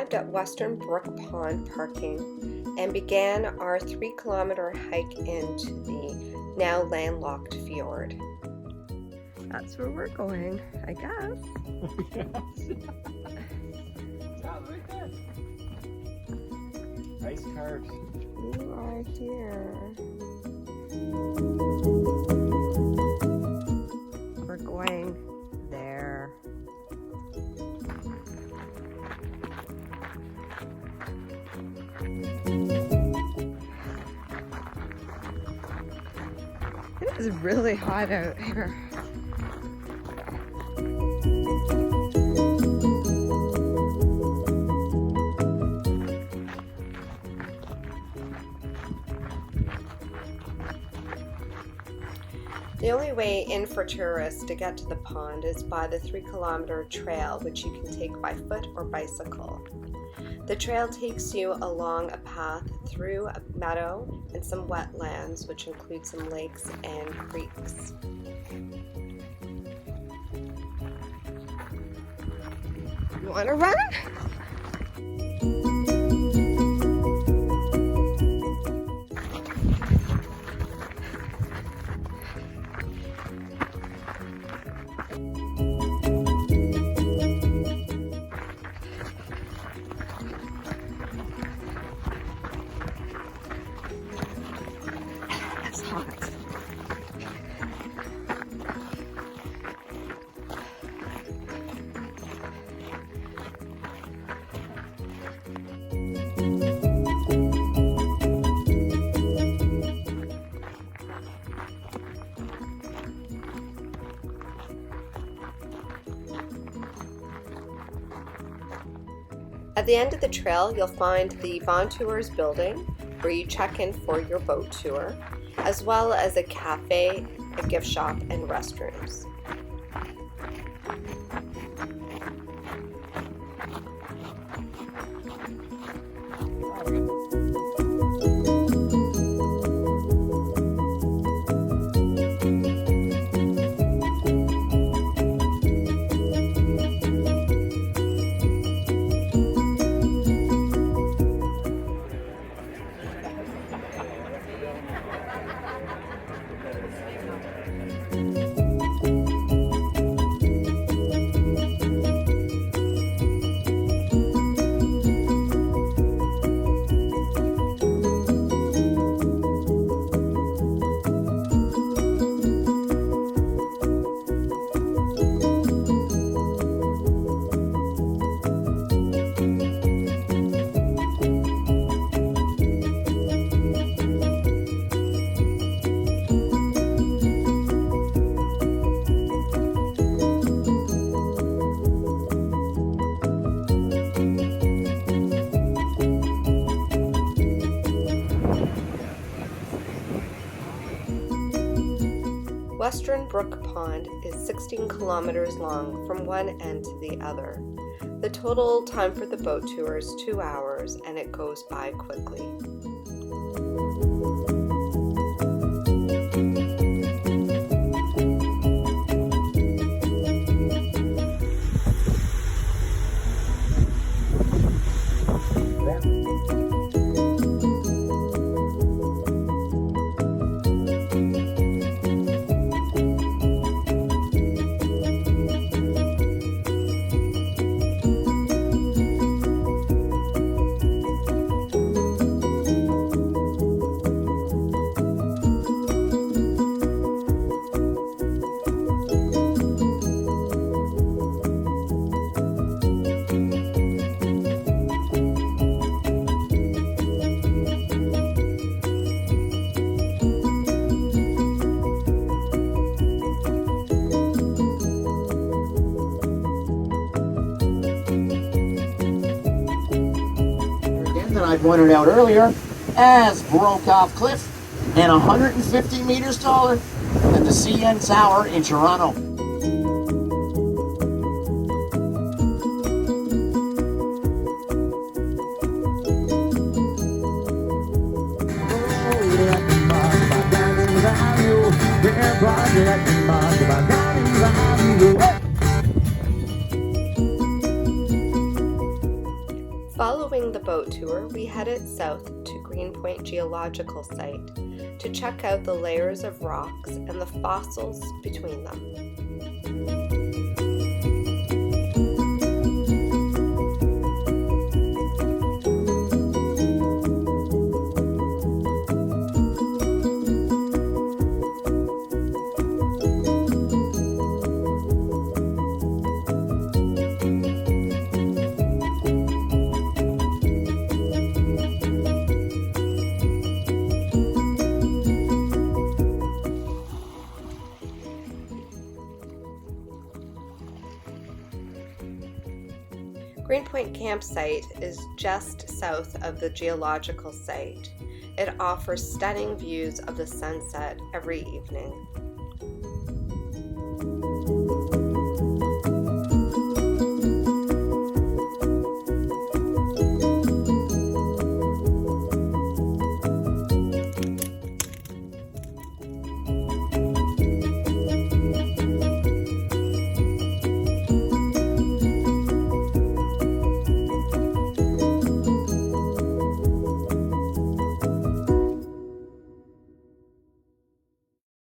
arrived at Western Brook Pond parking and began our 3-kilometer hike into the now landlocked fjord. That's where we're going, I guess. Yeah, look at that. Nice carved. You are here. We're going there. It is really hot out here. The only way in for tourists to get to the pond is by the 3-kilometer trail, which you can take by foot or bicycle. The trail takes you along a path through a meadow and some wetlands, which include some lakes and creeks. You want to run? It's hot. At the end of the trail, you'll find the Bon Tours building, where you check in for your boat tour, as well as a cafe, a gift shop, and restrooms. Western Brook Pond is 16 kilometers long from one end to the other. The total time for the boat tour is 2 hours, and it goes by quickly. That I pointed out earlier as broke off cliff and 150 meters taller than the CN Tower in Toronto. tour, we headed south to Green Point Geological Site to check out the layers of rocks and the fossils between them. Green Point campsite is just south of the geological site. It offers stunning views of the sunset every evening.